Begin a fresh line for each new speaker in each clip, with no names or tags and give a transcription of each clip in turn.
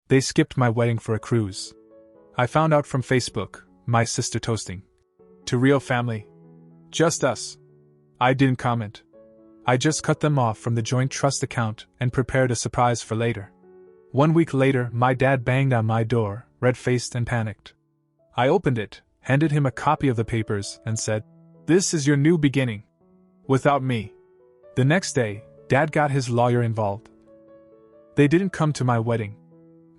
They skipped my wedding for a cruise. I found out from Facebook, my sister toasting. To real family. Just us. I didn't comment. I just cut them off from the joint trust account and prepared a surprise for later. 1 week later, my dad banged on my door, red-faced and panicked. I opened it, handed him a copy of the papers, and said, "This is your new beginning. Without me." The next day, Dad got his lawyer involved. They didn't come to my wedding.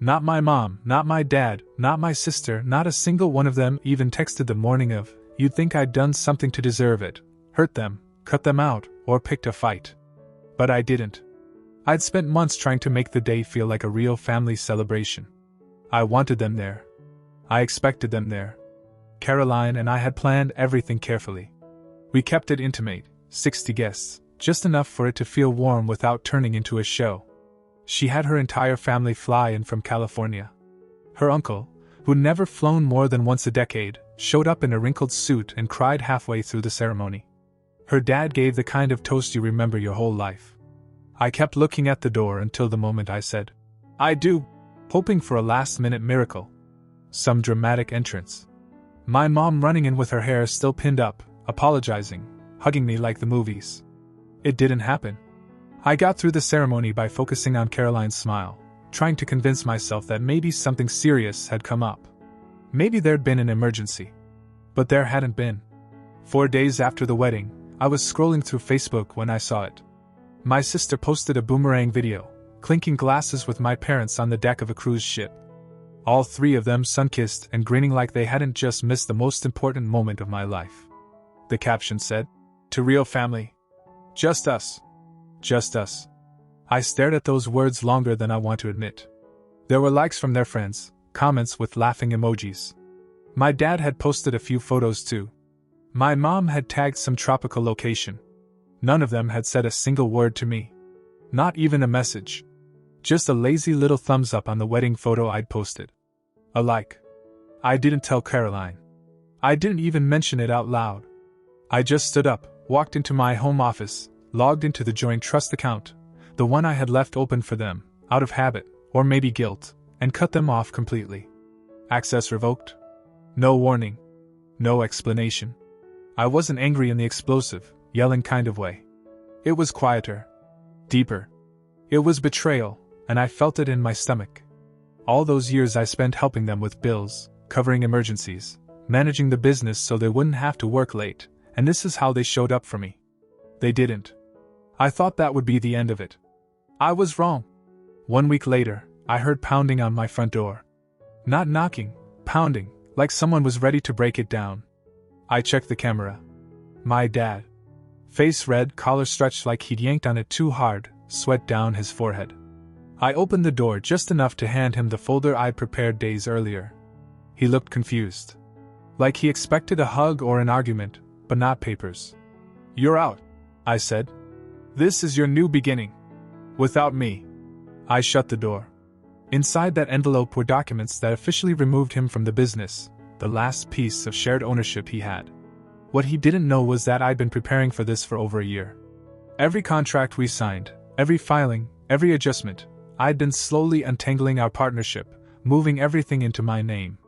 Not my mom, not my dad, not my sister, not a single one of them even texted the morning of, "You'd think I'd done something to deserve it, hurt them, cut them out, or picked a fight." But I didn't. I'd spent months trying to make the day feel like a real family celebration. I wanted them there. I expected them there. Caroline and I had planned everything carefully. We kept it intimate, 60 guests, just enough for it to feel warm without turning into a show. She had her entire family fly in from California. Her uncle, who'd never flown more than once a decade, showed up in a wrinkled suit and cried halfway through the ceremony. Her dad gave the kind of toast you remember your whole life. I kept looking at the door until the moment I said, "I do," hoping for a last-minute miracle. Some dramatic entrance. My mom running in with her hair still pinned up, apologizing, hugging me like the movies. It didn't happen. I got through the ceremony by focusing on Caroline's smile, trying to convince myself that maybe something serious had come up. Maybe there'd been an emergency. But there hadn't been. 4 days after the wedding, I was scrolling through Facebook when I saw it. My sister posted a boomerang video, clinking glasses with my parents on the deck of a cruise ship. All three of them sun-kissed and grinning like they hadn't just missed the most important moment of my life. The caption said, "To real family. Just us. Just us." I stared at those words longer than I want to admit. There were likes from their friends, comments with laughing emojis. My dad had posted a few photos too. My mom had tagged some tropical location. None of them had said a single word to me. Not even a message. Just a lazy little thumbs up on the wedding photo I'd posted. A like. I didn't tell Caroline. I didn't even mention it out loud. I just stood up, walked into my home office, logged into the joint trust account, the one I had left open for them, out of habit, or maybe guilt, and cut them off completely. Access revoked? No warning. No explanation. I wasn't angry in the explosive, yelling kind of way. It was quieter. Deeper. It was betrayal, and I felt it in my stomach. All those years I spent helping them with bills, covering emergencies, managing the business so they wouldn't have to work late, and this is how they showed up for me. They didn't. I thought that would be the end of it. I was wrong. 1 week later, I heard pounding on my front door. Not knocking, pounding, like someone was ready to break it down. I checked the camera. My dad. Face red, collar stretched like he'd yanked on it too hard, sweat down his forehead. I opened the door just enough to hand him the folder I'd prepared days earlier. He looked confused. Like he expected a hug or an argument, but not papers. "You're out," I said. "This is your new beginning. Without me." I shut the door. Inside that envelope were documents that officially removed him from the business, the last piece of shared ownership he had. What he didn't know was that I'd been preparing for this for over a year. Every contract we signed, every filing, every adjustment, I'd been slowly untangling our partnership, moving everything into my name.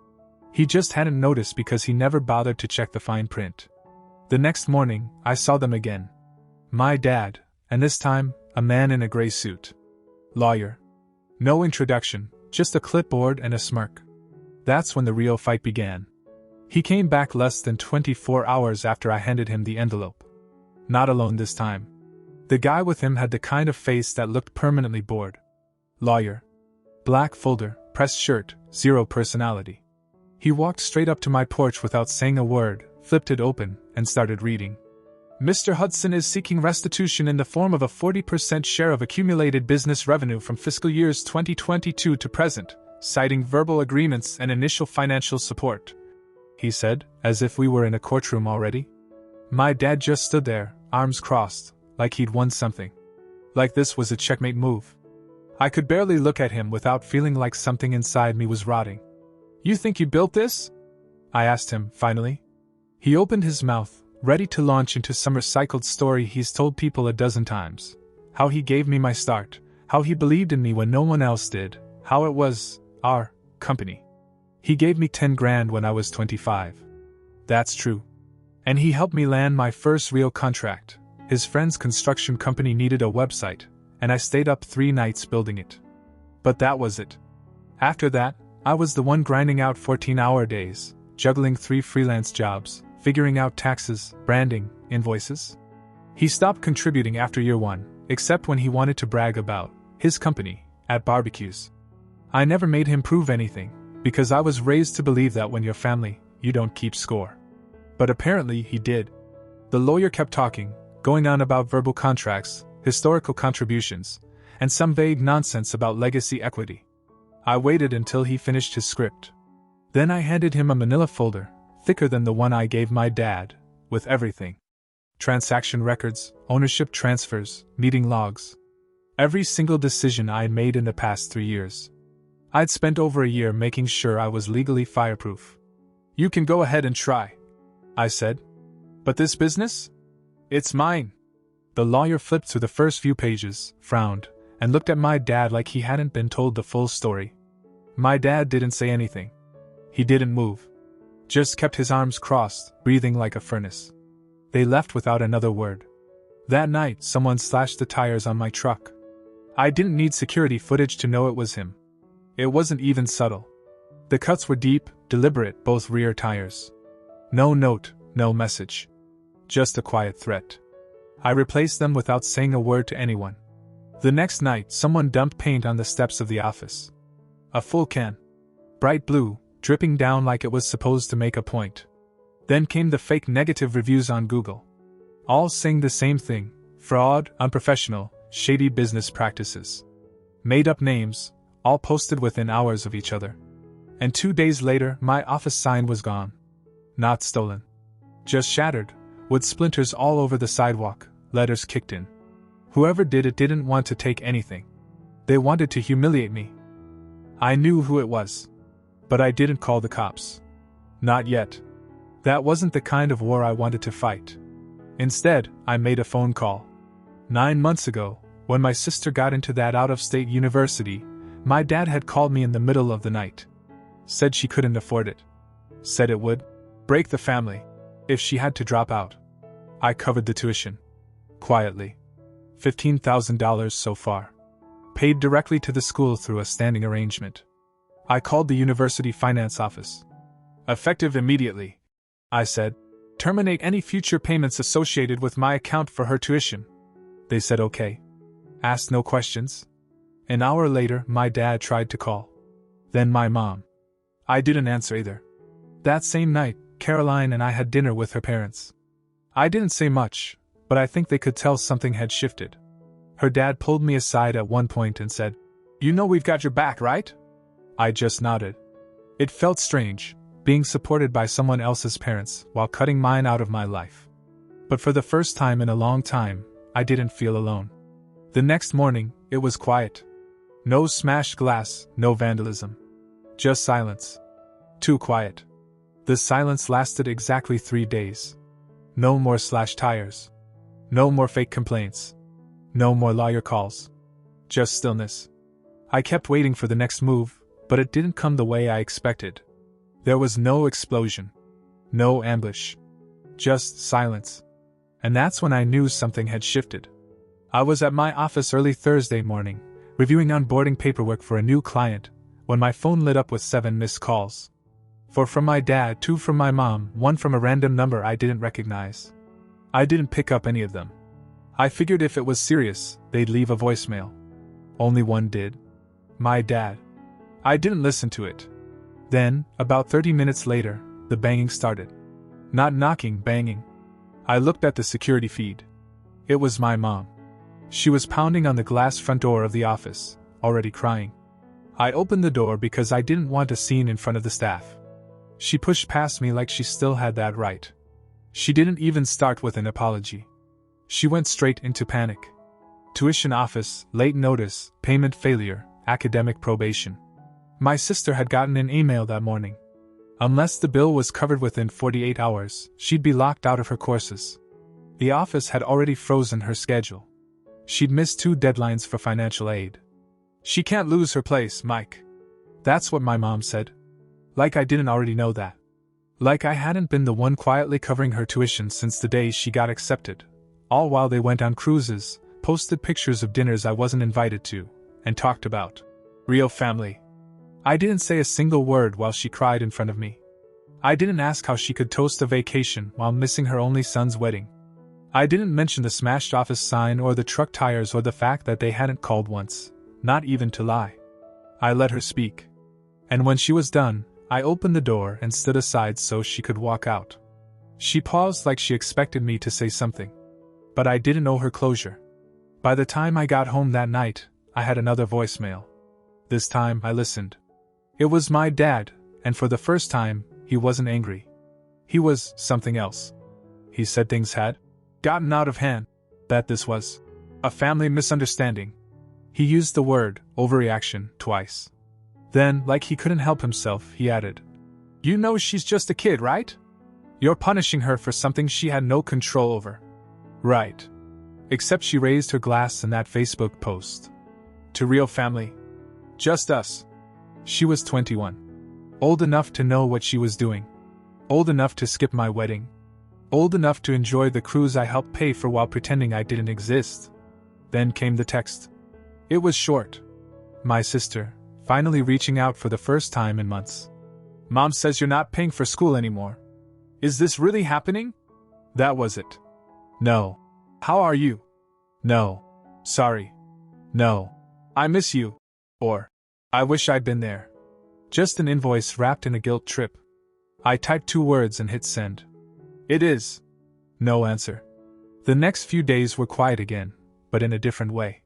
He just hadn't noticed because he never bothered to check the fine print. The next morning, I saw them again. My dad, and this time, a man in a gray suit. Lawyer. No introduction, just a clipboard and a smirk. That's when the real fight began. He came back less than 24 hours after I handed him the envelope. Not alone this time. The guy with him had the kind of face that looked permanently bored. Lawyer. Black folder, pressed shirt, zero personality. He walked straight up to my porch without saying a word, flipped it open, and started reading. "Mr. Hudson is seeking restitution in the form of a 40% share of accumulated business revenue from fiscal years 2022 to present, citing verbal agreements and initial financial support," he said, as if we were in a courtroom already. My dad just stood there, arms crossed, like he'd won something. Like this was a checkmate move. I could barely look at him without feeling like something inside me was rotting. "You think you built this?" I asked him, finally. He opened his mouth, ready to launch into some recycled story he's told people a dozen times. How he gave me my start, how he believed in me when no one else did, how it was, Our company. He gave me 10 grand when I was 25. That's true. And he helped me land my first real contract. His friend's construction company needed a website, and I stayed up 3 nights building it. But that was it. After that, I was the one grinding out 14-hour days, juggling 3 freelance jobs, figuring out taxes, branding, invoices. He stopped contributing after year 1, except when he wanted to brag about his company at barbecues. I never made him prove anything, because I was raised to believe that when you're family, you don't keep score. But apparently he did. The lawyer kept talking, going on about verbal contracts, historical contributions, and some vague nonsense about legacy equity. I waited until he finished his script. Then I handed him a manila folder, thicker than the one I gave my dad, with everything. Transaction records, ownership transfers, meeting logs. Every single decision I had made in the past 3 years. I'd spent over a year making sure I was legally fireproof. You can go ahead and try, I said. But this business? It's mine. The lawyer flipped through the first few pages, frowned, and looked at my dad like he hadn't been told the full story. My dad didn't say anything. He didn't move. Just kept his arms crossed, breathing like a furnace. They left without another word. That night, someone slashed the tires on my truck. I didn't need security footage to know it was him. It wasn't even subtle. The cuts were deep, deliberate, both rear tires. No note, no message. Just a quiet threat. I replaced them without saying a word to anyone. The next night, someone dumped paint on the steps of the office. A full can. Bright blue, dripping down like it was supposed to make a point. Then came the fake negative reviews on Google. All saying the same thing: fraud, unprofessional, shady business practices. Made up names, all posted within hours of each other. And 2 days later, my office sign was gone. Not stolen. Just shattered, wood splinters all over the sidewalk, letters kicked in. Whoever did it didn't want to take anything. They wanted to humiliate me. I knew who it was. But I didn't call the cops. Not yet. That wasn't the kind of war I wanted to fight. Instead, I made a phone call. 9 months ago, when my sister got into that out-of-state university, my dad had called me in the middle of the night. Said she couldn't afford it. Said it would break the family if she had to drop out. I covered the tuition. Quietly. $15,000 so far. Paid directly to the school through a standing arrangement. I called the university finance office. Effective immediately, I said. Terminate any future payments associated with my account for her tuition. They said okay. Asked no questions. An hour later, my dad tried to call. Then my mom. I didn't answer either. That same night, Caroline and I had dinner with her parents. I didn't say much, but I think they could tell something had shifted. Her dad pulled me aside at one point and said, "You know we've got your back, right?" I just nodded. It felt strange, being supported by someone else's parents while cutting mine out of my life. But for the first time in a long time, I didn't feel alone. The next morning, it was quiet. No smashed glass, no vandalism. Just silence. Too quiet. The silence lasted exactly 3 days. No more slashed tires. No more fake complaints. No more lawyer calls. Just stillness. I kept waiting for the next move, but it didn't come the way I expected. There was no explosion. No ambush. Just silence. And that's when I knew something had shifted. I was at my office early Thursday morning, reviewing onboarding paperwork for a new client, when my phone lit up with 7 missed calls. 4 from my dad, 2 from my mom, 1 from a random number I didn't recognize. I didn't pick up any of them. I figured if it was serious, they'd leave a voicemail. Only one did. My dad. I didn't listen to it. Then, about 30 minutes later, the banging started. Not knocking, banging. I looked at the security feed. It was my mom. She was pounding on the glass front door of the office, already crying. I opened the door because I didn't want a scene in front of the staff. She pushed past me like she still had that right. She didn't even start with an apology. She went straight into panic. Tuition office, late notice, payment failure, academic probation. My sister had gotten an email that morning. Unless the bill was covered within 48 hours, she'd be locked out of her courses. The office had already frozen her schedule. She'd missed 2 deadlines for financial aid. "She can't lose her place, Mike," That's what my mom said. Like I didn't already know that. Like I hadn't been the one quietly covering her tuition since the day she got accepted. All while they went on cruises, posted pictures of dinners I wasn't invited to, and talked about real family. I didn't say a single word while she cried in front of me. I didn't ask how she could toast a vacation while missing her only son's wedding. I didn't mention the smashed office sign or the truck tires or the fact that they hadn't called once, not even to lie. I let her speak. And when she was done, I opened the door and stood aside so she could walk out. She paused like she expected me to say something. But I didn't owe her closure. By the time I got home that night, I had another voicemail. This time I listened. It was my dad, and for the first time, he wasn't angry. He was something else. He said things had gotten out of hand, that this was a family misunderstanding. He used the word overreaction twice. Then, like he couldn't help himself, he added, "You know she's just a kid, right? You're punishing her for something she had no control over." Right. Except she raised her glass in that Facebook post. To real family. Just us. She was 21. Old enough to know what she was doing. Old enough to skip my wedding. Old enough to enjoy the cruise I helped pay for while pretending I didn't exist. Then came the text. It was short. My sister, finally reaching out for the first time in months. "Mom says you're not paying for school anymore. Is this really happening?" That was it. "No. How are you?" "No. Sorry. No. I miss you." Or, "I wish I'd been there." Just an invoice wrapped in a guilt trip. I typed 2 words and hit send. "It is." No answer. The next few days were quiet again, but in a different way.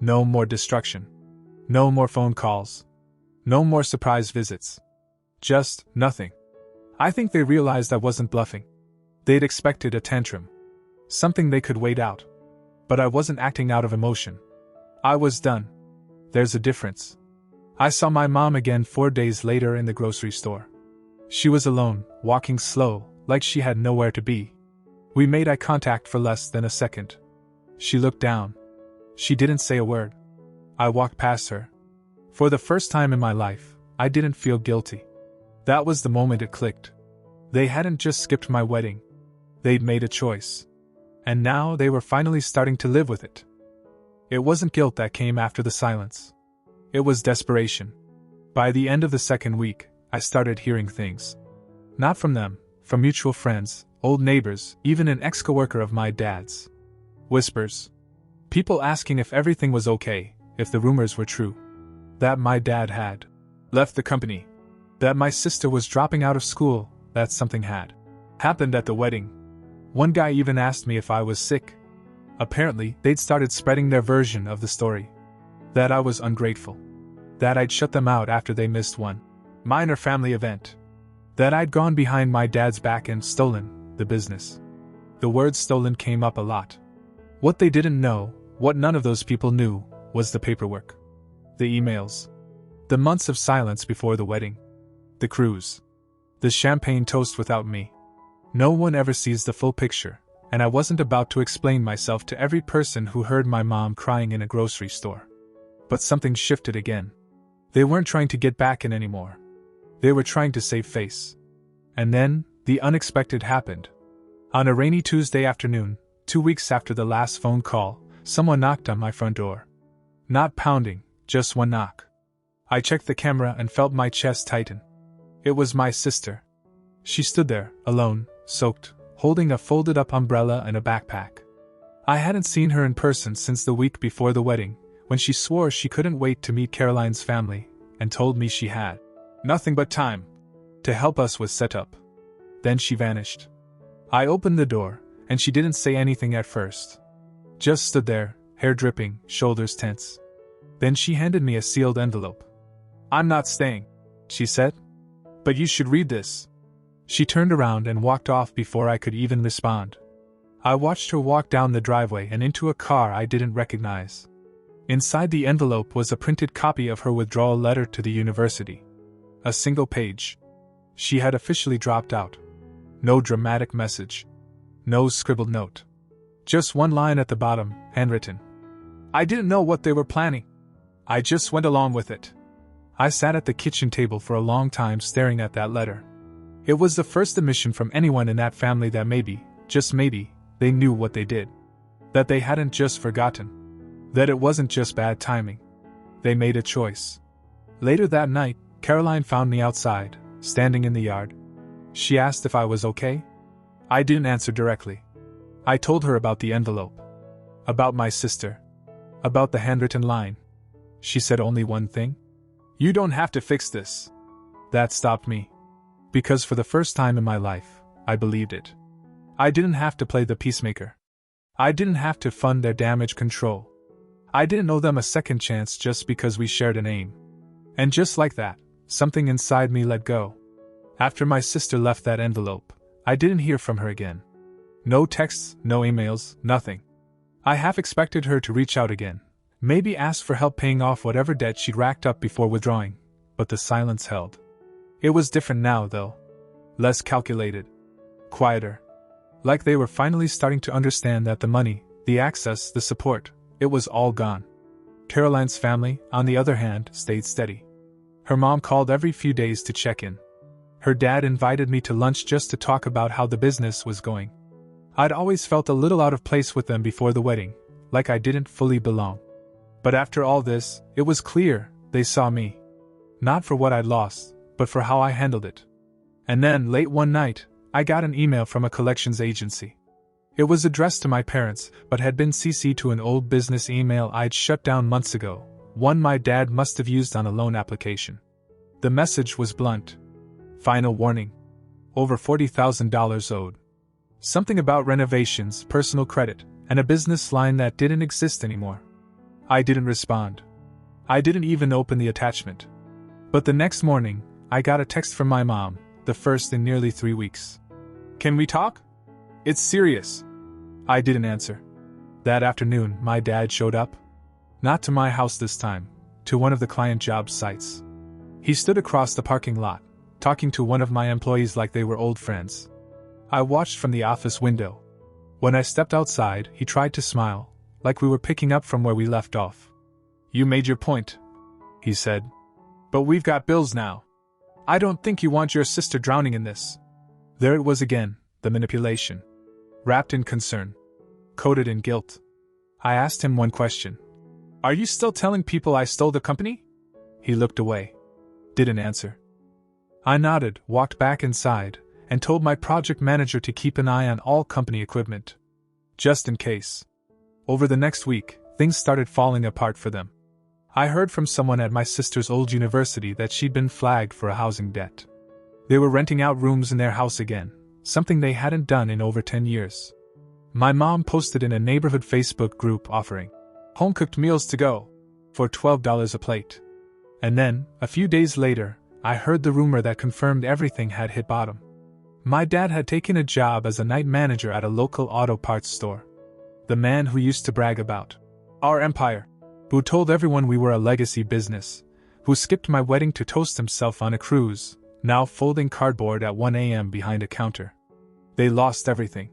No more destruction. No more phone calls. No more surprise visits. Just nothing. I think they realized I wasn't bluffing. They'd expected a tantrum. Something they could wait out. But I wasn't acting out of emotion. I was done. There's a difference. I saw my mom again 4 days later in the grocery store. She was alone, walking slow, like she had nowhere to be. We made eye contact for less than a second. She looked down. She didn't say a word. I walked past her. For the first time in my life, I didn't feel guilty. That was the moment it clicked. They hadn't just skipped my wedding. They'd made a choice. And now they were finally starting to live with it. It wasn't guilt that came after the silence. It was desperation. By the end of the second week, I started hearing things. Not from them, from mutual friends, old neighbors, even an ex-coworker of my dad's. Whispers. People asking if everything was okay, if the rumors were true. That my dad had left the company. That my sister was dropping out of school, that something had happened at the wedding. One guy even asked me if I was sick. Apparently, they'd started spreading their version of the story. That I was ungrateful. That I'd shut them out after they missed one minor family event. That I'd gone behind my dad's back and stolen the business. The word stolen came up a lot. What they didn't know, what none of those people knew, was the paperwork. The emails. The months of silence before the wedding. The cruise. The champagne toast without me. No one ever sees the full picture, and I wasn't about to explain myself to every person who heard my mom crying in a grocery store. But something shifted again. They weren't trying to get back in anymore. They were trying to save face. And then, the unexpected happened. On a rainy Tuesday afternoon, 2 weeks after the last phone call, someone knocked on my front door. Not pounding, just one knock. I checked the camera and felt my chest tighten. It was my sister. She stood there, alone, soaked, holding a folded-up umbrella and a backpack. I hadn't seen her in person since the week before the wedding, when she swore she couldn't wait to meet Caroline's family, and told me she had nothing but time to help us with setup. Then she vanished. I opened the door, and she didn't say anything at first. Just stood there, hair dripping, shoulders tense. Then she handed me a sealed envelope. "I'm not staying," she said. "But you should read this." She turned around and walked off before I could even respond. I watched her walk down the driveway and into a car I didn't recognize. Inside the envelope was a printed copy of her withdrawal letter to the university. A single page. She had officially dropped out. No dramatic message. No scribbled note. Just one line at the bottom, handwritten. I didn't know what they were planning. I just went along with it. I sat at the kitchen table for a long time staring at that letter. It was the first admission from anyone in that family that maybe, just maybe, they knew what they did. That they hadn't just forgotten. That it wasn't just bad timing. They made a choice. Later that night, Caroline found me outside, standing in the yard. She asked if I was okay. I didn't answer directly. I told her about the envelope. About my sister. About the handwritten line. She said only one thing. "You don't have to fix this." That stopped me. Because for the first time in my life, I believed it. I didn't have to play the peacemaker. I didn't have to fund their damage control. I didn't owe them a second chance just because we shared an aim. And just like that, something inside me let go. After my sister left that envelope, I didn't hear from her again. No texts, no emails, nothing. I half expected her to reach out again, maybe ask for help paying off whatever debt she'd racked up before withdrawing, but the silence held. It was different now, though. Less calculated. Quieter. Like they were finally starting to understand that the money, the access, the support, it was all gone. Caroline's family, on the other hand, stayed steady. Her mom called every few days to check in. Her dad invited me to lunch just to talk about how the business was going. I'd always felt a little out of place with them before the wedding, like I didn't fully belong. But after all this, it was clear they saw me. Not for what I'd lost, but for how I handled it. And then, late one night, I got an email from a collections agency. It was addressed to my parents, but had been CC'd to an old business email I'd shut down months ago, one my dad must have used on a loan application. The message was blunt. Final warning. Over $40,000 owed. Something about renovations, personal credit, and a business line that didn't exist anymore. I didn't respond. I didn't even open the attachment. But the next morning, I got a text from my mom, the first in nearly 3 weeks. "Can we talk? It's serious." I didn't answer. That afternoon, my dad showed up. Not to my house this time, to one of the client job sites. He stood across the parking lot, talking to one of my employees like they were old friends. I watched from the office window. When I stepped outside, he tried to smile, like we were picking up from where we left off. "You made your point," he said. "But we've got bills now. I don't think you want your sister drowning in this." There it was again, the manipulation. Wrapped in concern. Coated in guilt. I asked him one question. "Are you still telling people I stole the company?" He looked away. Didn't answer. I nodded, walked back inside, and told my project manager to keep an eye on all company equipment. Just in case. Over the next week, things started falling apart for them. I heard from someone at my sister's old university that she'd been flagged for a housing debt. They were renting out rooms in their house again, something they hadn't done in over 10 years. My mom posted in a neighborhood Facebook group offering home-cooked meals to go for $12 a plate. And then, a few days later, I heard the rumor that confirmed everything had hit bottom. My dad had taken a job as a night manager at a local auto parts store. The man who used to brag about our empire, who told everyone we were a legacy business, who skipped my wedding to toast himself on a cruise, now folding cardboard at 1 a.m. behind a counter. They lost everything.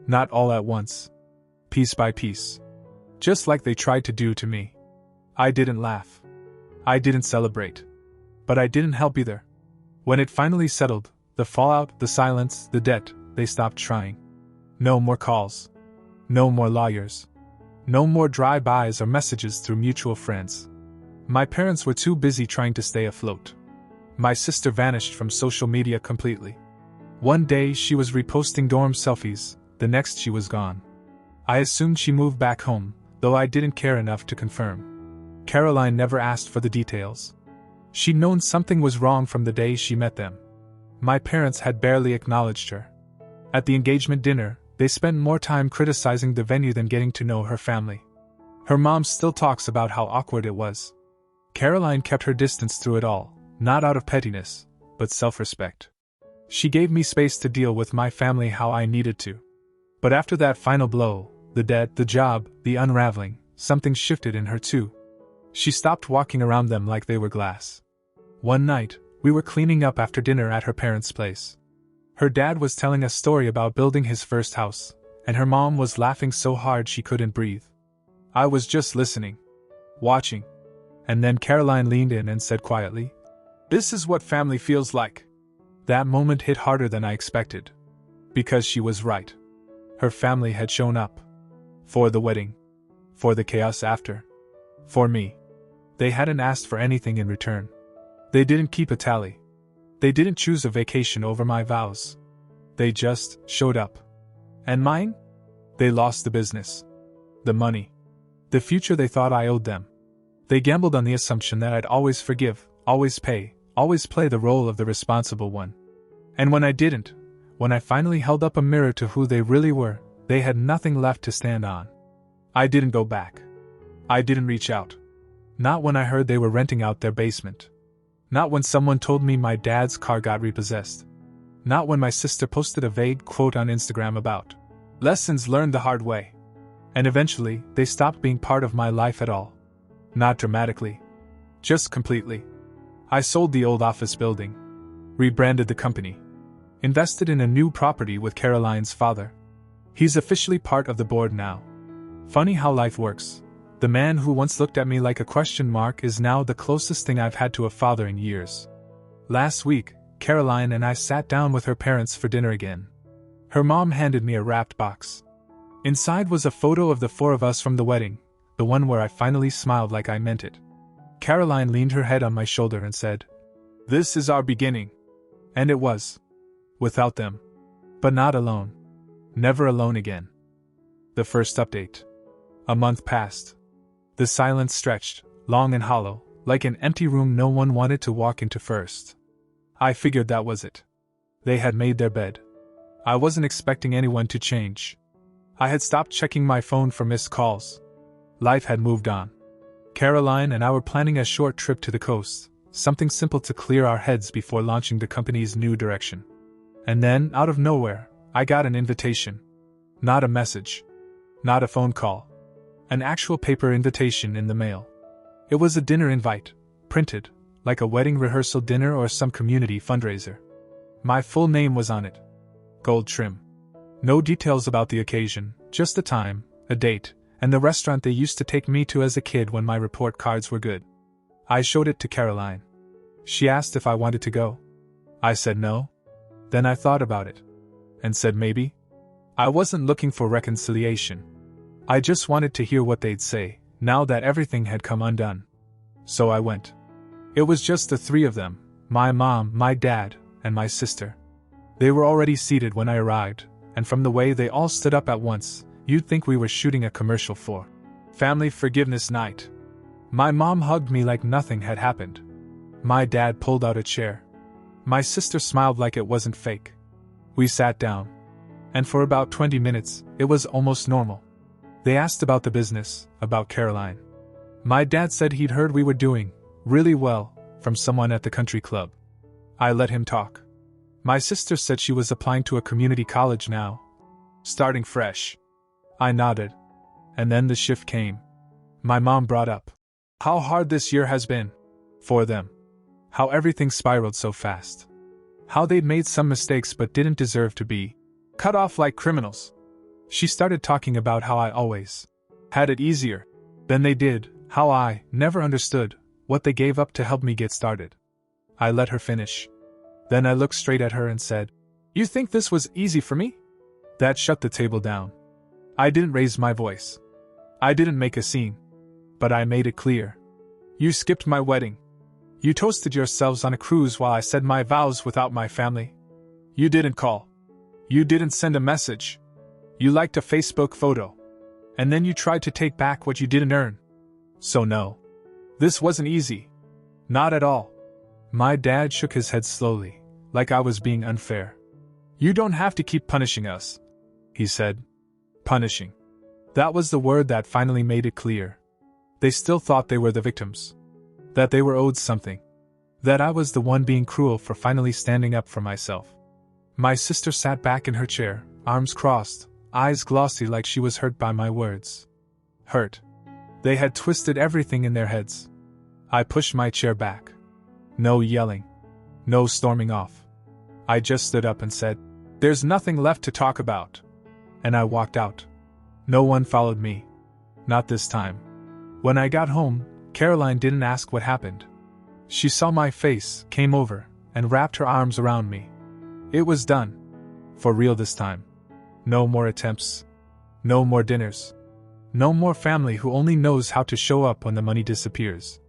Not all at once. Piece by piece. Just like they tried to do to me. I didn't laugh. I didn't celebrate. But I didn't help either. When it finally settled, the fallout, the silence, the debt, they stopped trying. No more calls. No more lawyers. No more drive-bys or messages through mutual friends. My parents were too busy trying to stay afloat. My sister vanished from social media completely. One day she was reposting dorm selfies, the next she was gone. I assumed she moved back home, though I didn't care enough to confirm. Caroline never asked for the details. She'd known something was wrong from the day she met them. My parents had barely acknowledged her. At the engagement dinner, they spent more time criticizing the venue than getting to know her family. Her mom still talks about how awkward it was. Caroline kept her distance through it all, not out of pettiness, but self-respect. She gave me space to deal with my family how I needed to. But after that final blow, the debt, the job, the unraveling, something shifted in her too. She stopped walking around them like they were glass. One night, we were cleaning up after dinner at her parents' place. Her dad was telling a story about building his first house, and her mom was laughing so hard she couldn't breathe. I was just listening. Watching. And then Caroline leaned in and said quietly, "This is what family feels like." That moment hit harder than I expected. Because she was right. Her family had shown up. For the wedding. For the chaos after. For me. They hadn't asked for anything in return. They didn't keep a tally. They didn't choose a vacation over my vows. They just showed up. And mine? They lost the business. The money. The future they thought I owed them. They gambled on the assumption that I'd always forgive, always pay, always play the role of the responsible one. And when I didn't, when I finally held up a mirror to who they really were, they had nothing left to stand on. I didn't go back. I didn't reach out. Not when I heard they were renting out their basement. Not when someone told me my dad's car got repossessed. Not when my sister posted a vague quote on Instagram about lessons learned the hard way. And eventually, they stopped being part of my life at all. Not dramatically. Just completely. I sold the old office building. Rebranded the company. Invested in a new property with Caroline's father. He's officially part of the board now. Funny how life works. The man who once looked at me like a question mark is now the closest thing I've had to a father in years. Last week, Caroline and I sat down with her parents for dinner again. Her mom handed me a wrapped box. Inside was a photo of the four of us from the wedding, the one where I finally smiled like I meant it. Caroline leaned her head on my shoulder and said, "This is our beginning." And it was. Without them. But not alone. Never alone again. The first update. A month passed. The silence stretched, long and hollow, like an empty room no one wanted to walk into first. I figured that was it. They had made their bed. I wasn't expecting anyone to change. I had stopped checking my phone for missed calls. Life had moved on. Caroline and I were planning a short trip to the coast, something simple to clear our heads before launching the company's new direction. And then, out of nowhere, I got an invitation. Not a message. Not a phone call. An actual paper invitation in the mail. It was a dinner invite, printed, like a wedding rehearsal dinner or some community fundraiser. My full name was on it. Gold trim. No details about the occasion, just the time, a date, and the restaurant they used to take me to as a kid when my report cards were good. I showed it to Caroline. She asked if I wanted to go. I said no. Then I thought about it. And said maybe. I wasn't looking for reconciliation. I just wanted to hear what they'd say, now that everything had come undone. So I went. It was just the three of them, my mom, my dad, and my sister. They were already seated when I arrived, and from the way they all stood up at once, you'd think we were shooting a commercial for Family Forgiveness Night. My mom hugged me like nothing had happened. My dad pulled out a chair. My sister smiled like it wasn't fake. We sat down. And for about 20 minutes, it was almost normal. They asked about the business, about Caroline. My dad said he'd heard we were doing really well from someone at the country club. I let him talk. My sister said she was applying to a community college now. Starting fresh. I nodded. And then the shift came. My mom brought up how hard this year has been. For them. How everything spiraled so fast. How they'd made some mistakes but didn't deserve to be cut off like criminals. She started talking about how I always had it easier than they did, how I never understood what they gave up to help me get started. I let her finish. Then I looked straight at her and said, "You think this was easy for me?" That shut the table down. I didn't raise my voice. I didn't make a scene. But I made it clear. You skipped my wedding. You toasted yourselves on a cruise while I said my vows without my family. You didn't call. You didn't send a message. You liked a Facebook photo. And then you tried to take back what you didn't earn. So no. This wasn't easy. Not at all. My dad shook his head slowly, like I was being unfair. You don't have to keep punishing us, he said. Punishing. That was the word that finally made it clear. They still thought they were the victims. That they were owed something. That I was the one being cruel for finally standing up for myself. My sister sat back in her chair, arms crossed, eyes glossy like she was hurt by my words. Hurt. They had twisted everything in their heads. I pushed my chair back. No yelling. No storming off. I just stood up and said, "There's nothing left to talk about." And I walked out. No one followed me. Not this time. When I got home, Caroline didn't ask what happened. She saw my face, came over, and wrapped her arms around me. It was done. For real this time. No more attempts. No more dinners. No more family who only knows how to show up when the money disappears.